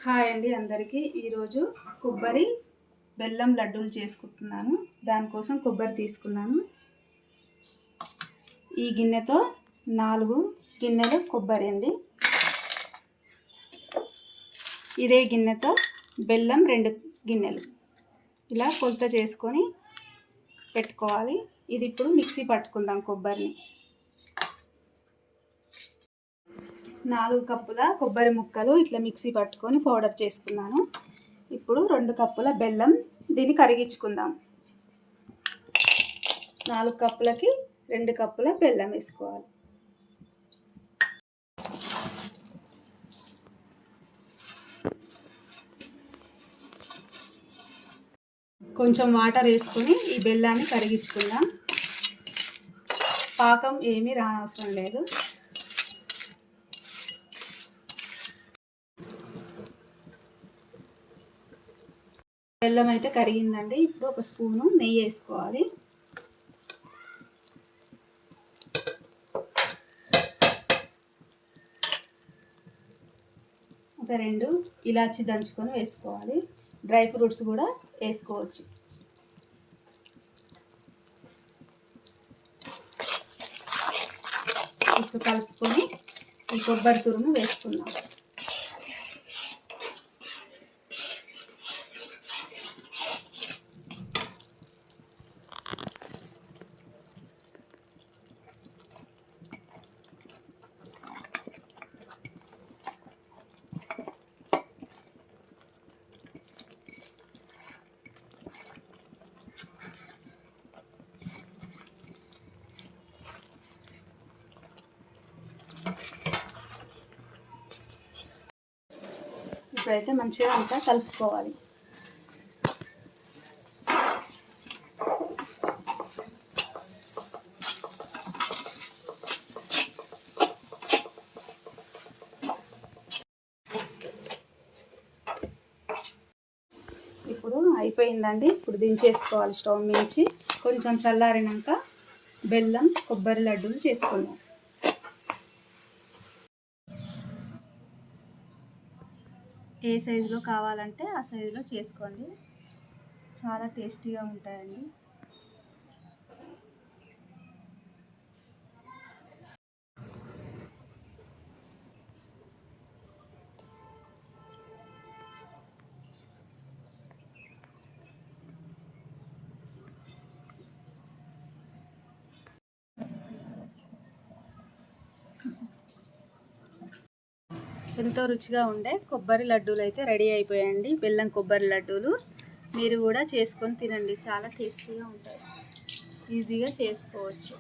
Hi అండి అందరికీ. ఈరోజు కొబ్బరి బెల్లం లడ్డూలు చేసుకుంటున్నాను. దానికోసం కొబ్బరి తీసుకున్నాను. ఈ గిన్నెతో 4 గిన్నెలు కొబ్బరి అండి. ఇదే గిన్నెతో బెల్లం 2 గిన్నెలు. ఇలా కొలత చేసుకొని పెట్టుకోవాలి. ఇది ఇప్పుడు మిక్సీ పట్టుకుందాం. కొబ్బరిని 4 కప్పుల కొబ్బరి ముక్కలు ఇట్లా మిక్సీ పట్టుకొని పౌడర్ చేసుకున్నాను. ఇప్పుడు 2 కప్పుల బెల్లం, దీన్ని కరిగించుకుందాం. 4 కప్పులకి 2 కప్పుల బెల్లం వేసుకోవాలి. కొంచెం వాటర్ వేసుకొని ఈ బెల్లాన్ని కరిగించుకుందాం. పాకం ఏమీ రానవసరం లేదు. బెల్లం అయితే కరిగిందండి. ఇప్పుడు ఒక స్పూను నెయ్యి వేసుకోవాలి. ఒక 2 ఇలాచి దంచుకొని వేసుకోవాలి. డ్రై ఫ్రూట్స్ కూడా వేసుకోవచ్చు. ఇప్పుడు కలుపుకొని ఈ కొబ్బరి తురుము వేసుకుందాం. ఇప్పుడైతే మంచిగా అంతా కలుపుకోవాలి. ఇప్పుడు అయిపోయిందండి. ఇప్పుడు దించేసుకోవాలి స్టవ్ నుంచి. కొంచెం చల్లారినాక బెల్లం కొబ్బరి లడ్డూలు చేసుకుందాం. ఏ సైజులో కావాలంటే ఆ సైజులో చేసుకోండి. చాలా టేస్టీగా ఉంటాయండి. ఎంతో రుచిగా ఉండే కొబ్బరి లడ్డూలు అయితే రెడీ అయిపోయాయండి. బెల్లం కొబ్బరి లడ్డూలు మీరు కూడా చేసుకొని తినండి. చాలా టేస్టీగా ఉంటాయి. ఈజీగా చేసుకోవచ్చు.